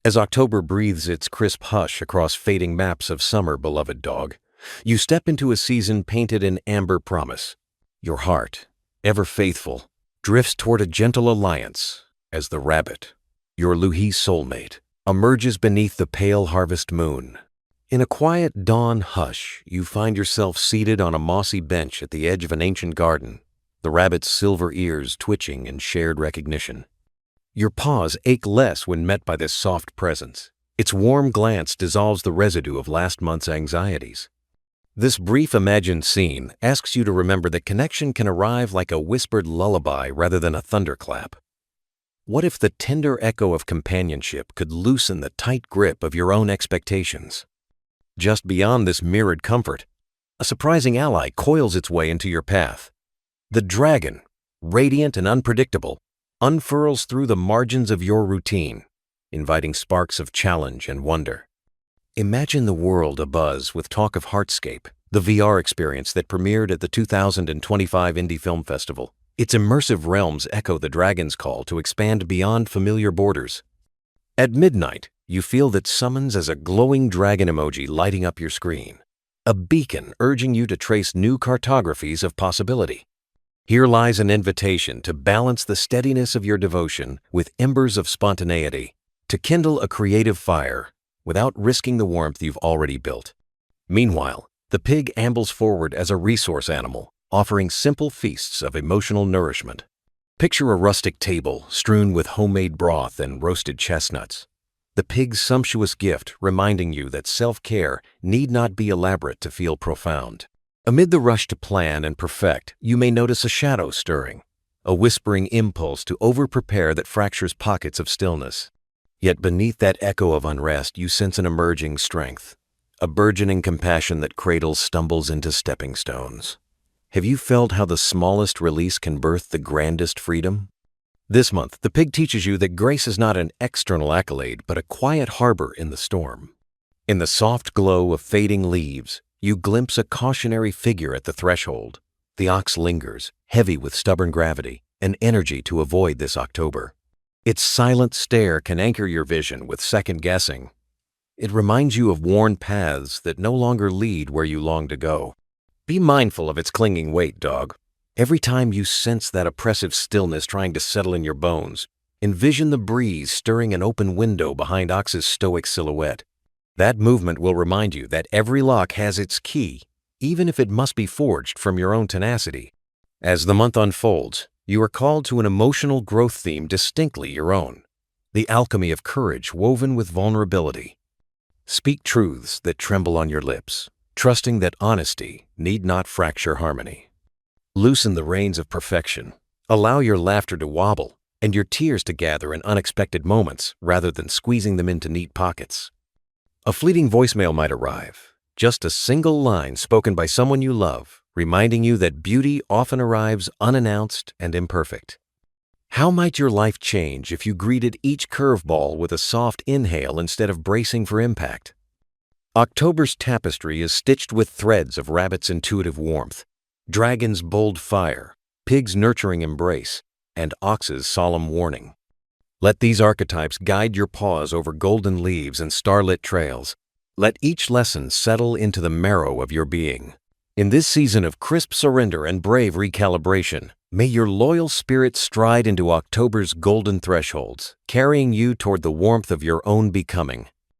As October breathes its crisp hush across fading maps of summer, beloved dog, you step into a season painted in amber promise. Your heart, ever faithful, drifts toward a gentle alliance as the rabbit, your Luhi soulmate, emerges beneath the pale harvest moon. In a quiet dawn hush, you find yourself seated on a mossy bench at the edge of an ancient garden, the rabbit's silver ears twitching in shared recognition. Your paws ache less when met by this soft presence. Its warm glance dissolves the residue of last month's anxieties. This brief imagined scene asks you to remember that connection can arrive like a whispered lullaby rather than a thunderclap. What if the tender echo of companionship could loosen the tight grip of your own expectations? Just beyond this mirrored comfort, a surprising ally coils its way into your path. The dragon, radiant and unpredictable, unfurls through the margins of your routine, inviting sparks of challenge and wonder. Imagine the world abuzz with talk of Heartscape, the VR experience that premiered at the 2025 Indie Film Festival. Its immersive realms echo the dragon's call to expand beyond familiar borders. At midnight, you feel that summons as a glowing dragon emoji lighting up your screen, a beacon urging you to trace new cartographies of possibility. Here lies an invitation to balance the steadiness of your devotion with embers of spontaneity, to kindle a creative fire without risking the warmth you've already built. Meanwhile, the pig ambles forward as a resource animal, offering simple feasts of emotional nourishment. Picture a rustic table strewn with homemade broth and roasted chestnuts. The pig's sumptuous gift reminding you that self-care need not be elaborate to feel profound. Amid the rush to plan and perfect, you may notice a shadow stirring, a whispering impulse to over-prepare that fractures pockets of stillness. Yet beneath that echo of unrest, you sense an emerging strength, a burgeoning compassion that cradles stumbles into stepping stones. Have you felt how the smallest release can birth the grandest freedom? This month, the pig teaches you that grace is not an external accolade, but a quiet harbor in the storm. In the soft glow of fading leaves, you glimpse a cautionary figure at the threshold. The ox lingers, heavy with stubborn gravity, an energy to avoid this October. Its silent stare can anchor your vision with second guessing. It reminds you of worn paths that no longer lead where you long to go. Be mindful of its clinging weight, dog. Every time you sense that oppressive stillness trying to settle in your bones, envision the breeze stirring an open window behind Ox's stoic silhouette. That movement will remind you that every lock has its key, even if it must be forged from your own tenacity. As the month unfolds, you are called to an emotional growth theme distinctly your own, the alchemy of courage woven with vulnerability. Speak truths that tremble on your lips, trusting that honesty need not fracture harmony. Loosen the reins of perfection. Allow your laughter to wobble and your tears to gather in unexpected moments rather than squeezing them into neat pockets. A fleeting voicemail might arrive, just a single line spoken by someone you love, reminding you that beauty often arrives unannounced and imperfect. How might your life change if you greeted each curveball with a soft inhale instead of bracing for impact? October's tapestry is stitched with threads of rabbit's intuitive warmth, dragon's bold fire, pig's nurturing embrace, and ox's solemn warning. Let these archetypes guide your paws over golden leaves and starlit trails. Let each lesson settle into the marrow of your being. In this season of crisp surrender and brave recalibration, may your loyal spirit stride into October's golden thresholds, carrying you toward the warmth of your own becoming.